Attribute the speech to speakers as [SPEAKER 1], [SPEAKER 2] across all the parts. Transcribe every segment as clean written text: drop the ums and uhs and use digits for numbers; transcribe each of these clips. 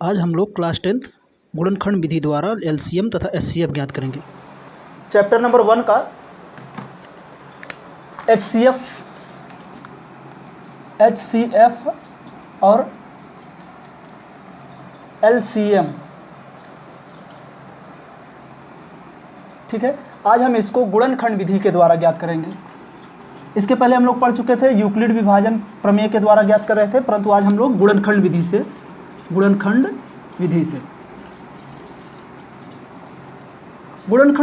[SPEAKER 1] आज हम लोग क्लास 10th गुणनखंड विधि द्वारा एलसीएम तथा एचसीएफ ज्ञात करेंगे। चैप्टर नंबर 1 का एचसीएफ और एलसीएम, ठीक है। आज हम इसको गुणनखंड विधि के द्वारा ज्ञात करेंगे। इसके पहले हम लोग पढ़ चुके थे, यूक्लिड विभाजन प्रमेय के द्वारा ज्ञात कर रहे थे, परंतु आज हम लोग गुणनखंड विधि से गुणनखंड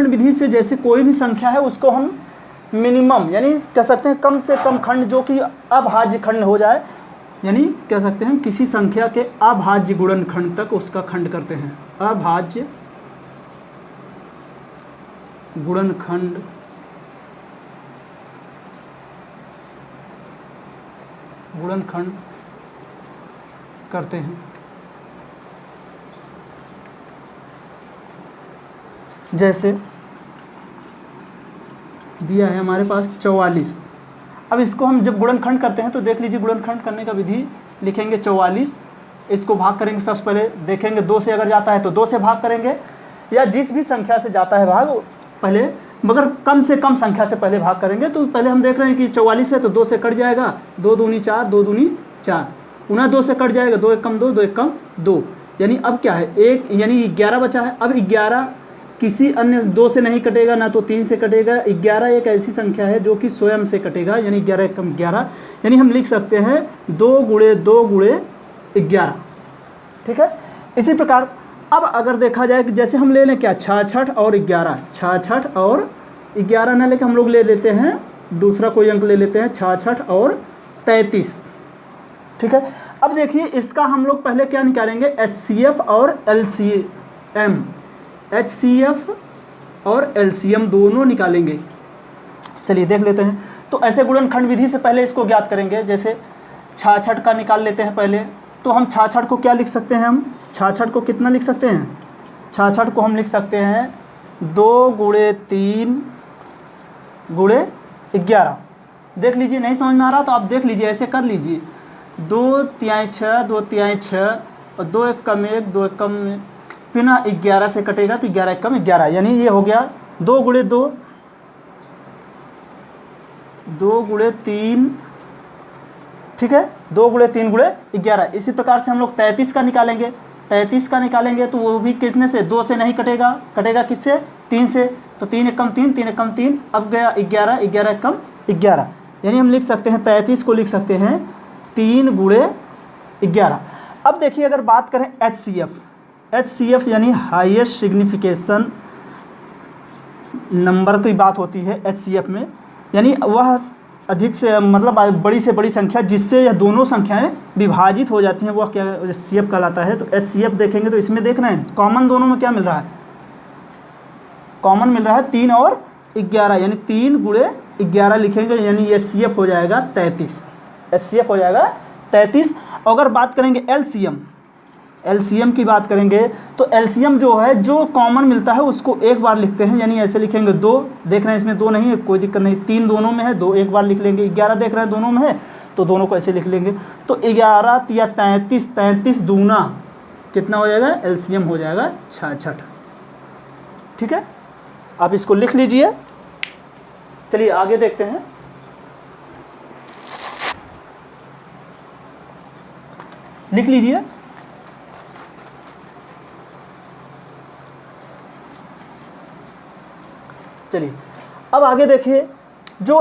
[SPEAKER 1] विधि से जैसे कोई भी संख्या है उसको हम मिनिमम यानी कह सकते हैं कम से कम खंड जो कि अभाज्य खंड हो जाए, यानी कह सकते हैं किसी संख्या के अभाज्य गुणनखंड तक उसका खंड करते हैं। अभाज्य गुणनखंड करते हैं। जैसे दिया है हमारे पास 44। अब इसको हम जब गुणनखंड करते हैं तो देख लीजिए, गुणनखंड करने का विधि लिखेंगे 44, इसको भाग करेंगे। सबसे पहले देखेंगे 2 से अगर जाता है तो 2 से भाग करेंगे, या जिस भी संख्या से जाता है भाग पहले, मगर कम से कम संख्या से पहले भाग करेंगे। तो पहले हम देख रहे हैं कि 44 है तो 2 से कट जाएगा, 2 दूनी 4, 2 दूनी 4, पुनः 2 से कट जाएगा, 2 एक कम 2, 2 एक कम 2, यानी अब क्या है 1, यानी 11 बचा है। अब 11 किसी अन्य 2 से नहीं कटेगा, ना तो 3 से कटेगा। 11 एक ऐसी संख्या है जो कि स्वयं से कटेगा, यानी 11 एक कम 11, यानी हम लिख सकते हैं 2 गुणे 2 गुणे 11, ठीक है। इसी प्रकार अब अगर देखा जाए कि जैसे हम ले लें क्या 66 और 11, 66 और 11 ना लेके हम लोग ले लेते हैं दूसरा कोई अंक ले लेते हैं 66 और 33, ठीक है। अब देखिए इसका हम लोग पहले क्या निकालेंगे, एचसीएफ और एलसीएम, एचसीएफ और एलसीएम दोनों निकालेंगे। चलिए देख लेते हैं। तो ऐसे गुणनखंड विधि से पहले इसको ज्ञात करेंगे। जैसे 66 का निकाल लेते हैं पहले, तो हम 66 को क्या लिख सकते हैं, हम 66 को कितना लिख सकते हैं, 66 को हम लिख सकते हैं 2 गुणे 3 गुणे 11। देख लीजिए, नहीं समझ में आ रहा तो आप देख लीजिए, ऐसे कर लीजिए, 2 तिहाई 6, 2 तिहाई 6 और 2 एक कम 1, 2 एक कम, पुनः 11 से कटेगा तो 11 एक कम 11, यानी ये हो गया 2 गुणे 2, 2 गुणे 3, ठीक है, 2 गुणे 3 गुणे 11। इसी प्रकार से हम लोग 33 का निकालेंगे। 33 का निकालेंगे तो वो भी कितने से, 2 से नहीं कटेगा, कटेगा किससे, 3 से, तो 3 एक कम 3, 3 एक कम 3, अब गया 11, 11 एक कम 11, यानी हम लिख सकते हैं 33 को लिख सकते हैं 3 गुणे 11। अब देखिए अगर बात करें एचसीएफ यानी हाईएस्ट सिग्निफिकेशन नंबर की बात होती है एचसीएफ में, यानी वह अधिक से मतलब बड़ी से बड़ी संख्या जिससे यह दोनों संख्याएं विभाजित हो जाती हैं, वह क्या एचसीएफ कहलाता है। तो एचसीएफ देखेंगे तो इसमें देख रहे हैं कॉमन दोनों में क्या मिल रहा है, कॉमन मिल रहा है 3 और 11, यानी 3 गुणे 11 लिखेंगे, यानी एचसीएफ हो जाएगा 33, एचसीएफ हो जाएगा 33। अगर बात करेंगे एलसीएम की बात करेंगे तो एलसीएम जो है, जो कॉमन मिलता है उसको एक बार लिखते हैं, यानी ऐसे लिखेंगे 2, देख रहे हैं इसमें 2 नहीं है, कोई दिक्कत नहीं, 3 दोनों में है, 2 एक बार लिख लेंगे, 11 देख रहे हैं दोनों में है तो दोनों को ऐसे लिख लेंगे। तो 11 या 33, 33 दूना कितना हो जाएगा, एलसीएम हो जाएगा 66, ठीक है। आप इसको लिख लीजिए। चलिए आगे देखते हैं। लिख लीजिए, चलिए अब आगे देखिए, जो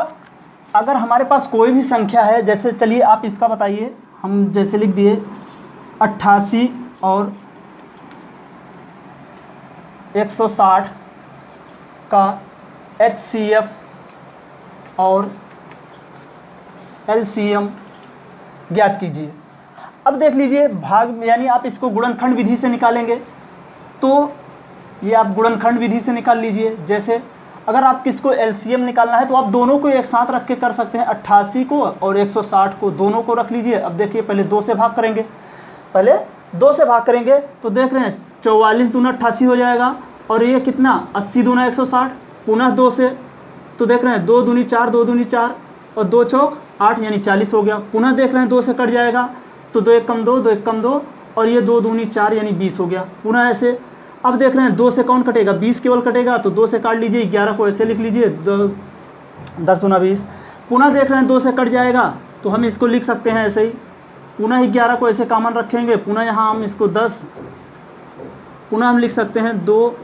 [SPEAKER 1] अगर हमारे पास कोई भी संख्या है, जैसे चलिए आप इसका बताइए, हम जैसे लिख दिए 88 और 160 का एचसीएफ और एलसीएम ज्ञात कीजिए। अब देख लीजिए भाग, यानी आप इसको गुणनखंड विधि से निकालेंगे, तो ये आप गुणनखंड विधि से निकाल लीजिए। जैसे अगर आप किसको एलसीएम निकालना है तो आप दोनों को एक साथ रख के कर सकते हैं, 88 को और 160 को दोनों को रख लीजिए। अब देखिए पहले 2 से भाग करेंगे, पहले 2 से भाग करेंगे तो देख रहे हैं 44 दूना 88 हो जाएगा, और ये कितना 80 दूना 160, पुनः 2 से, तो देख रहे हैं 2 दूनी 4, 2 दूनी 4 और 2 चौक 8, यानी 40 हो गया। पुनः देख रहे हैं 2 से कट जाएगा तो 2 एक कम 2, 2 एक कम 2 और ये 2 दूनी 4 यानी 20 हो गया। पुनः ऐसे अब देख रहे हैं 2 से कौन कटेगा, 20 केवल कटेगा, तो 2 से काट लीजिए, 11 को ऐसे लिख लीजिए, 10 दूना 20। पुनः देख रहे हैं 2 से कट जाएगा, तो हम इसको लिख सकते हैं ऐसे ही, पुनः 11 को ऐसे कॉमन रखेंगे, पुनः यहाँ हम इसको 10, पुनः हम लिख सकते हैं 2,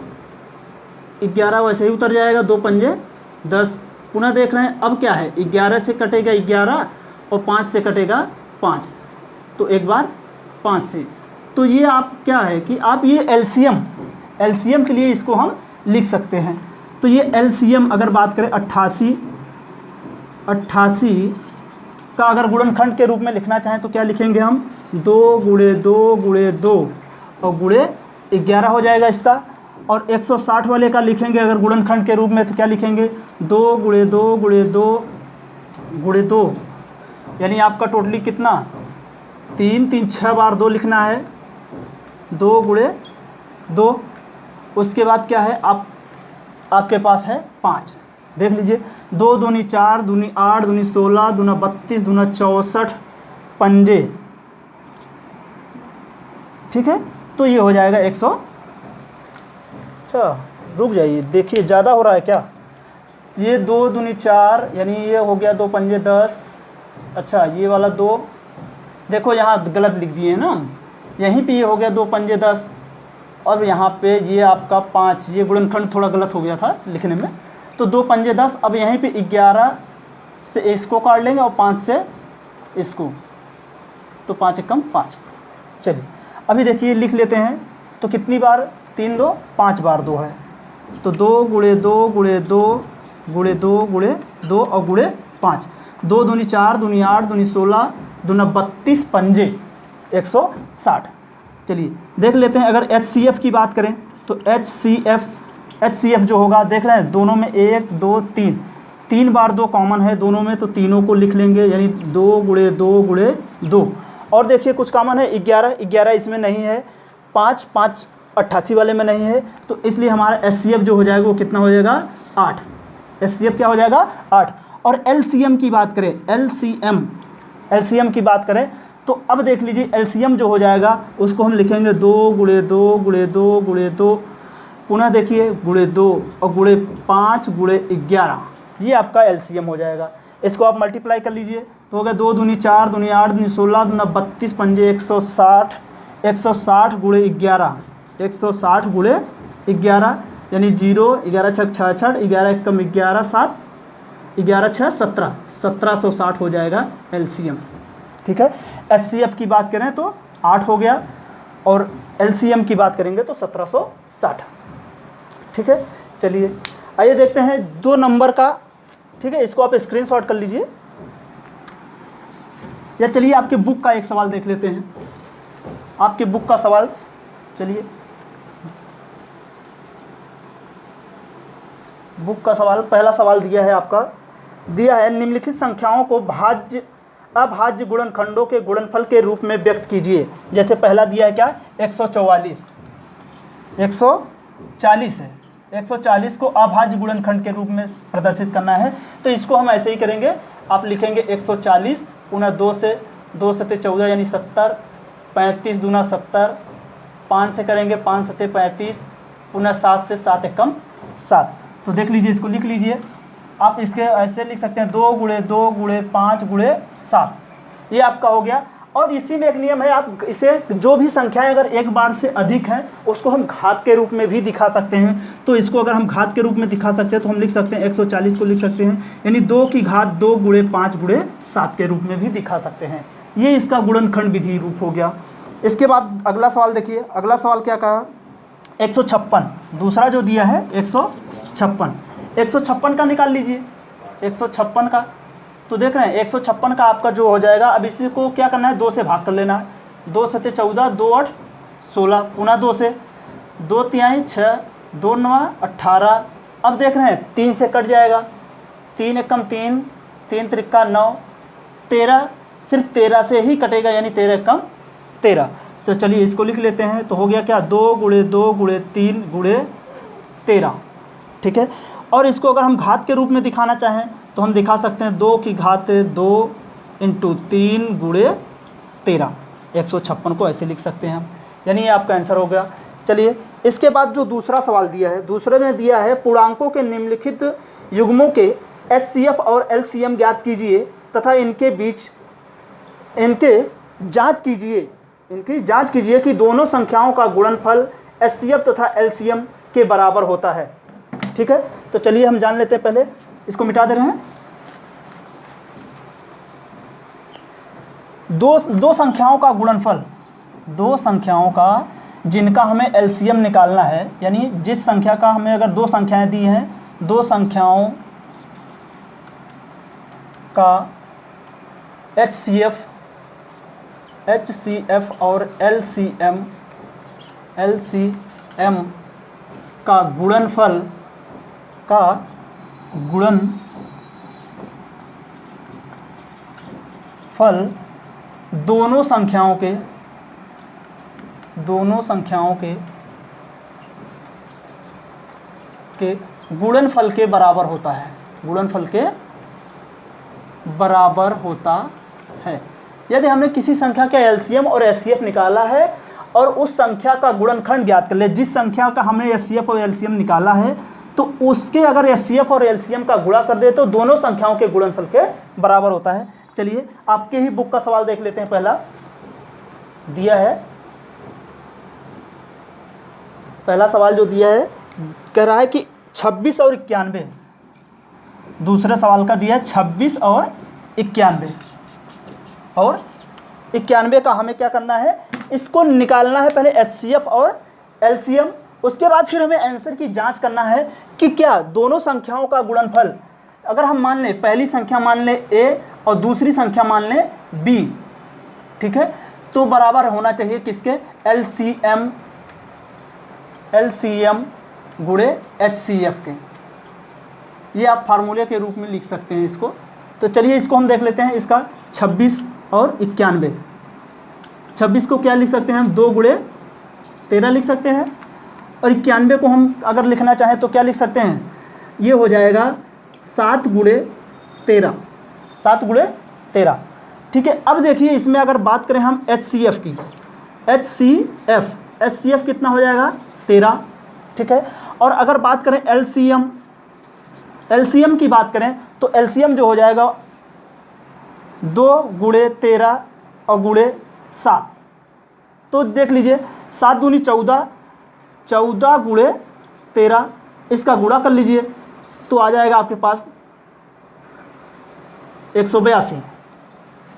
[SPEAKER 1] 11 वैसे ही उतर जाएगा, 2 पंजे 10। पुनः देख रहे हैं अब क्या है, 11 से कटेगा 11 और 5 से कटेगा 5, तो एक बार 5 से। तो ये आप क्या है कि आप ये एलसीएम के लिए इसको हम लिख सकते हैं। तो ये एलसीएम अगर बात करें 88 का अगर गुणनखंड के रूप में लिखना चाहें तो क्या लिखेंगे हम, 2 गुणे 2 गुणे 2 और गुणे 11 हो जाएगा इसका। और 160 वाले का लिखेंगे अगर गुणनखंड के रूप में तो क्या लिखेंगे, 2 गुणे 2 गुणे 2 गुणे 2, यानी आपका टोटली कितना 3 3 6 बार 2 लिखना है, 2 गुणे 2। उसके बाद क्या है आपके पास है 5, देख लीजिए, 2 दूनी 4 दूनी 8 दूनी 16 दूना 32 दूना 64 पंजे, ठीक है। तो ये हो जाएगा 100। अच्छा रुक जाइए, देखिए ज़्यादा हो रहा है क्या, ये 2 दूनी 4 यानी ये हो गया 2 पंजे 10। अच्छा ये वाला 2 देखो यहाँ गलत लिख दिए हैं ना, यहीं पे ये हो गया 2 पंजे 10 और यहाँ पे ये आपका 5, ये गुणनखंड थोड़ा गलत हो गया था लिखने में, तो 2 पंजे 10। अब यहीं पे 11 से इसको काट लेंगे और 5 से इसको, तो 5 एकम 5। चलिए अभी देखिए लिख लेते हैं, तो कितनी बार 3 2 5 बार 2 है, तो 2 गुणे 2 गुणे 2 गुणे 2 गुणे 2 और गुणे 5, 2 दूनी 4 दूनी 8 दूनी 16 दूना 32 पंजे 160। चलिए देख लेते हैं अगर HCF की बात करें तो HCF जो होगा, देख रहे हैं दोनों में 1 2 3 बार 2 कॉमन है दोनों में, तो तीनों को लिख लेंगे, यानी 2 गुणे 2 गुणे 2। और देखिए कुछ कॉमन है 11 इसमें नहीं है, 5 88 वाले में नहीं है, तो इसलिए हमारा HCF जो हो जाएगा वो कितना हो जाएगा 8। HCF क्या हो जाएगा 8। और LCM की बात करें, LCM की बात करें तो अब देख लीजिए LCM जो हो जाएगा उसको हम लिखेंगे 2 गुणे 2 गुणे 2 गुणे 2, पुनः देखिए गुणे 2 और गुणे 5 गुणे 11, ये आपका LCM हो जाएगा। इसको आप मल्टीप्लाई कर लीजिए तो हो गया 2 दूनी 4 दूनी 8 दूनी 16 दूना 32 पंजे 160 गुणे 11, 160 गुणे 11 यानी 0 11 छक 66 11 एकम 11 7 11 6 17, 1760 हो जाएगा LCM, ठीक है। HCF की बात करें तो 8 हो गया और LCM की बात करेंगे तो 1760, ठीक है। चलिए आइए देखते हैं 2 नंबर का, ठीक है, इसको आप स्क्रीनशॉट कर लीजिए, या चलिए आपके बुक का एक सवाल देख लेते हैं, आपके बुक का सवाल। चलिए बुक का सवाल, पहला सवाल दिया है आपका, दिया है निम्नलिखित संख्याओं को अभाज्य गुणनखंडों के गुणनफल के रूप में व्यक्त कीजिए। जैसे पहला दिया है क्या 140 है, 140 को अभाज्य गुणनखंड के रूप में प्रदर्शित करना है, तो इसको हम ऐसे ही करेंगे, आप लिखेंगे 140 पुनः 2 से 14 यानी 70, 35 दूना 70, 5 से करेंगे 5 सत्ते 35, पुनः 7 से 7 एकम 7। तो देख लीजिए, इसको लिख लीजिए, आप इसके ऐसे लिख सकते हैं 2 गुणे 2 गुणे 5 गुणे 7, ये आपका हो गया। और इसी में एक नियम है, आप इसे जो भी संख्याएं अगर एक बार से अधिक हैं उसको हम घात के रूप में भी दिखा सकते हैं। तो इसको अगर हम घात के रूप में दिखा सकते हैं तो हम लिख सकते हैं 140 को लिख सकते हैं यानी 2 की घात 2 गुणे 5 गुणे 7 के रूप में भी दिखा सकते हैं। ये इसका गुणनखंड विधि रूप हो गया। इसके बाद अगला सवाल देखिए, अगला सवाल क्या कहा 156, दूसरा जो दिया है 156 का निकाल लीजिए, 156 का। तो देख रहे हैं 156 का आपका जो हो जाएगा, अब इसी को क्या करना है 2 से भाग कर लेना है, 2 सत्ते 14 2 8 16, पुनः 2 से 2 तिहाई 6 2 9 18। अब देख रहे हैं 3 से कट जाएगा, 3 एकम 3 3 त्रिक्का 9 13, सिर्फ 13 से ही कटेगा यानी 13 एकम 13। तो चलिए इसको लिख लेते हैं, तो हो गया क्या 2 गुणे 2 गुणे 3 गुणे 13, ठीक है। और इसको अगर हम घात के रूप में दिखाना चाहें तो हम दिखा सकते हैं 2 की घात 2 × 3 गुणे 13, 156 को ऐसे लिख सकते हैं हम, यानी ये आपका आंसर हो गया। चलिए इसके बाद जो दूसरा सवाल दिया है, दूसरे में दिया है पूर्णांकों के निम्नलिखित युग्मों के HCF और LCM ज्ञात कीजिए तथा इनके बीच इनकी जांच कीजिए कि दोनों संख्याओं का गुणनफल HCF तथा LCM के बराबर होता है। ठीक है, तो चलिए हम जान लेते हैं, पहले इसको मिटा दे रहे हैं। दो संख्याओं का गुणनफल, दो संख्याओं का जिनका हमें LCM निकालना है, यानी जिस संख्या का हमें अगर दो संख्याएं दी हैं, दो संख्याओं का HCF और LCM का गुणनफल दोनों संख्याओं के गुणनफल के बराबर होता है, गुणनफल के बराबर होता है। यदि हमने किसी संख्या का LCM और HCF निकाला है और उस संख्या का गुणनखंड ज्ञात कर ले, जिस संख्या का हमने HCF और LCM निकाला है तो उसके अगर HCF और LCM का गुणा कर दे तो दोनों संख्याओं के गुणनफल के बराबर होता है। चलिए आपके ही बुक का सवाल देख लेते हैं। पहला दिया है, पहला सवाल जो दिया है कह रहा है कि 26 और 91, दूसरे सवाल का दिया है 26 और 91 का हमें क्या करना है, इसको निकालना है पहले HCF और LCM, उसके बाद फिर हमें आंसर की जांच करना है कि क्या दोनों संख्याओं का गुणनफल, अगर हम मान लें पहली संख्या मान लें A और दूसरी संख्या मान लें B, ठीक है, तो बराबर होना चाहिए किसके, LCM गुणे HCF के। ये आप फार्मूले के रूप में लिख सकते हैं इसको। तो चलिए इसको हम देख लेते हैं, इसका 26 और 91। 26 को क्या लिख सकते हैं हम, 2 गुणे 13 लिख सकते हैं, और 91 को हम अगर लिखना चाहें तो क्या लिख सकते हैं, ये हो जाएगा 7 गुणे 13, 7 गुणे 13। ठीक है, अब देखिए इसमें अगर बात करें हम HCF की, HCF कितना हो जाएगा, 13। ठीक है, और अगर बात करें LCM की बात करें तो LCM जो हो जाएगा 2 गुणे 13 और गुणे 7। तो देख लीजिए 7 दूनी 14, 14 गुणे 13, इसका गुणा कर लीजिए तो आ जाएगा आपके पास 182।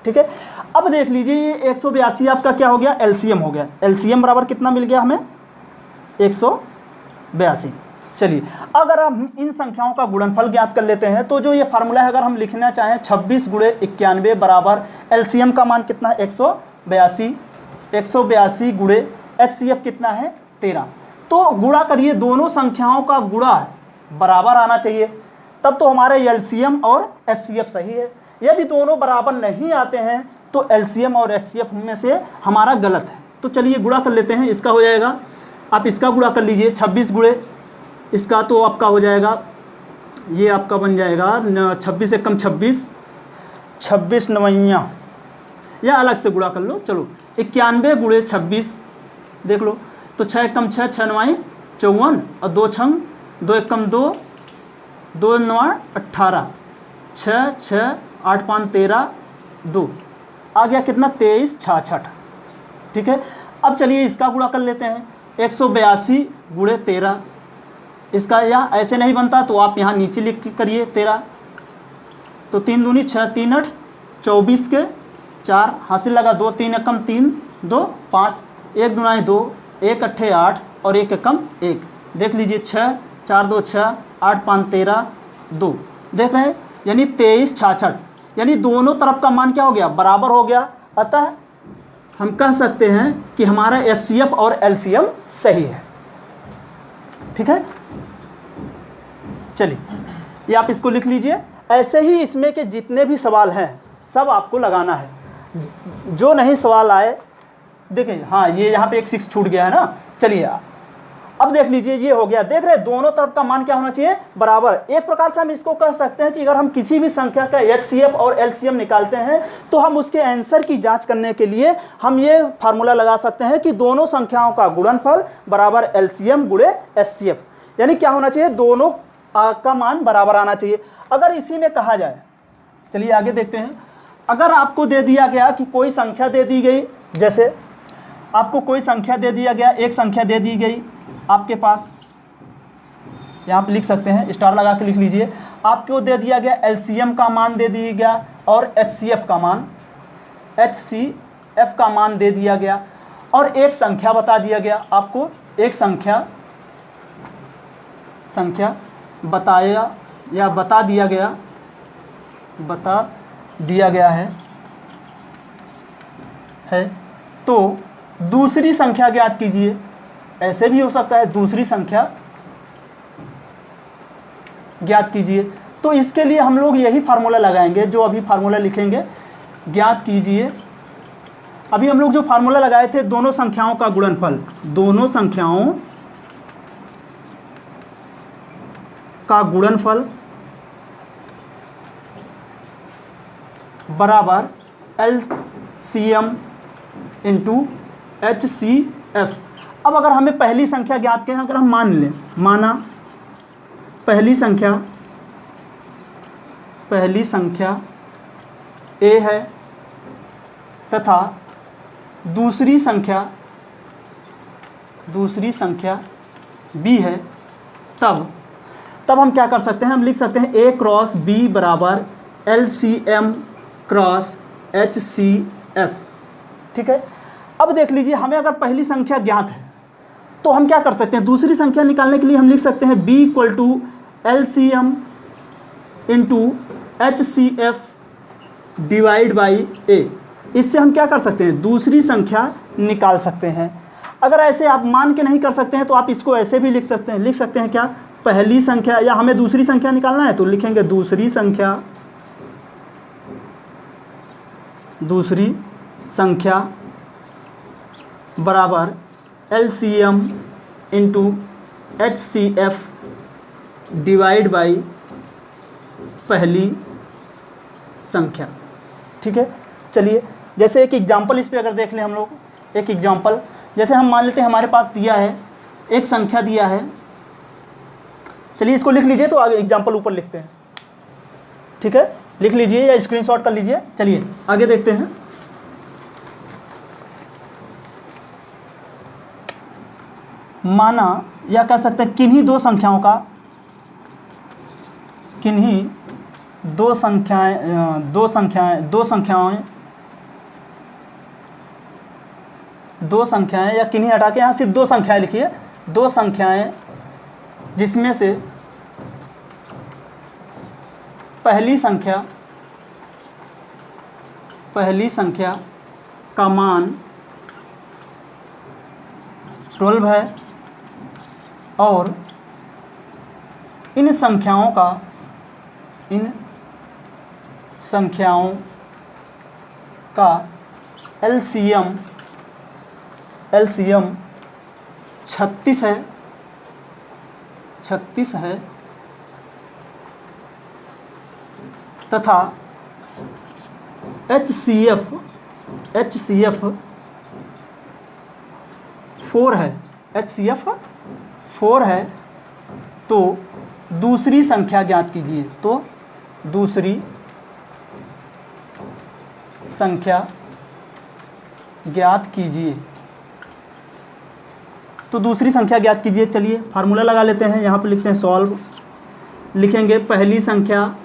[SPEAKER 1] ठीक है, अब देख लीजिए ये 182 आपका क्या हो गया, LCM हो गया। LCM बराबर कितना मिल गया हमें, 182। चलिए अगर हम इन संख्याओं का गुणनफल ज्ञात कर लेते हैं तो जो ये फार्मूला है, अगर हम लिखना चाहें 26 गुणे 91 बराबर LCM का मान कितना है, 182 गुणे HCF कितना है, 13। तो गुणा करिए, दोनों संख्याओं का गुणा बराबर आना चाहिए, तब तो हमारे LCM और HCF सही है। यदि दोनों बराबर नहीं आते हैं तो LCM और HCF में से हमारा गलत है। तो चलिए गुणा कर लेते हैं, इसका हो जाएगा, आप इसका गुणा कर लीजिए 26 गुणे इसका, तो आपका हो जाएगा, ये आपका बन जाएगा 26 एकम 26, 26 नवैया, या अलग से गुणा कर लो। चलो 91 गुणे 26 देख लो, तो 6 एकम 6, 6 नवाई 54 और 2 छंग 2 एकम 2, 2 नवा 18, 6 6 8 5 13, 2 आ गया कितना, 23 66। ठीक है, अब चलिए इसका गुणा कर लेते हैं, 182 गुणे 13, इसका या ऐसे नहीं बनता तो आप यहाँ नीचे लिख करिए 13, तो 3 दूनी 6, 3 8 24 के 4 हासिल लगा, 2 3 एकम 3 2 5, 1 दुनाई 2, 1 अट्ठे 8 और 1 एकम 1। देख लीजिए 6 4 2 6 8 5 13 2, देख रहे हैं, यानी 23 66, यानी दोनों तरफ का मान क्या हो गया, बराबर हो गया। अतः हम कह सकते हैं कि हमारा HCF और LCM सही है। ठीक है, चलिए ये आप इसको लिख लीजिए। ऐसे ही इसमें के जितने भी सवाल हैं सब आपको लगाना है, जो नहीं सवाल आए देखिए, हाँ ये यहाँ पे एक 6 छूट गया है ना। चलिए अब देख लीजिए ये हो गया, देख रहे हैं दोनों तरफ का मान क्या होना चाहिए, बराबर। एक प्रकार से हम इसको कह सकते हैं कि अगर हम किसी भी संख्या का HCF और LCM निकालते हैं तो हम उसके आंसर की जांच करने के लिए हम ये फार्मूला लगा सकते हैं कि दोनों संख्याओं का गुणनफल बराबर LCM गुणे HCF, यानी क्या होना चाहिए, दोनों का मान बराबर आना चाहिए। अगर इसी में कहा जाए, चलिए आगे देखते हैं, अगर आपको दे दिया गया कि कोई संख्या दे दी गई, जैसे आपको कोई संख्या दे दिया गया, एक संख्या दे दी गई आपके पास, यहाँ पे लिख सकते हैं, स्टार लगा के लिख लीजिए, आपको दे दिया गया LCM का मान दे दिया गया और HCF का मान दे दिया गया, और एक संख्या बता दिया गया, आपको एक संख्या बताया या बता दिया गया है तो दूसरी संख्या ज्ञात कीजिए। ऐसे भी हो सकता है, दूसरी संख्या ज्ञात कीजिए। तो इसके लिए हम लोग यही फार्मूला लगाएंगे, जो अभी फार्मूला लिखेंगे, ज्ञात कीजिए। अभी हम लोग जो फार्मूला लगाए थे, दोनों संख्याओं का गुणनफल, दोनों संख्याओं का गुणनफल बराबर LCM इंटू HCF। अब अगर हमें पहली संख्या ज्ञात करें, अगर हम माना पहली संख्या A है तथा दूसरी संख्या B है, तब हम क्या कर सकते हैं, हम लिख सकते हैं A क्रॉस B बराबर LCM क्रॉस HCF। ठीक है। अब देख लीजिए, हमें अगर पहली संख्या ज्ञात है तो हम क्या कर सकते हैं, दूसरी संख्या निकालने के लिए हम लिख सकते हैं B equal to LCM into HCF divide by A। इससे हम क्या कर सकते हैं, दूसरी संख्या निकाल सकते हैं। अगर ऐसे आप मान के नहीं कर सकते हैं तो आप इसको ऐसे भी लिख सकते हैं क्या, पहली संख्या, या हमें दूसरी संख्या निकालना है तो लिखेंगे दूसरी संख्या बराबर LCM into HCF divide by पहली संख्या। ठीक है। चलिए जैसे एक एग्जांपल इस पे अगर देख लें हम लोग, एक एग्जांपल, जैसे हम मान लेते हैं हमारे पास दिया है, एक संख्या दिया है, चलिए इसको लिख लीजिए, तो आगे एग्जांपल ऊपर लिखते हैं। ठीक है, लिख लीजिए या स्क्रीनशॉट कर लीजिए। चलिए आगे देखते हैं। माना, या कह सकते हैं किन्हीं दो संख्याएं या किन्हीं हटा के यहाँ सिर्फ दो संख्याएं लिखिए, दो संख्याएं जिसमें से पहली संख्या का मान 12 है और इन संख्याओं का LCM 36 है तथा HCF 4 है, HCF 4 है, तो दूसरी संख्या ज्ञात कीजिए। तो दूसरी संख्या ज्ञात कीजिए। चलिए फार्मूला लगा लेते हैं, यहाँ पे लिखते हैं सॉल्व, लिखेंगे पहली संख्या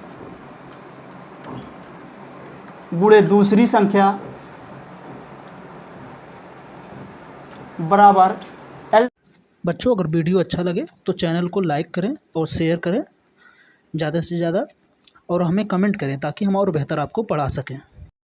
[SPEAKER 1] गुणे दूसरी संख्या बराबर L। बच्चों अगर वीडियो अच्छा लगे तो चैनल को लाइक करें और शेयर करें ज़्यादा से ज़्यादा, और हमें कमेंट करें ताकि हम और बेहतर आपको पढ़ा सकें।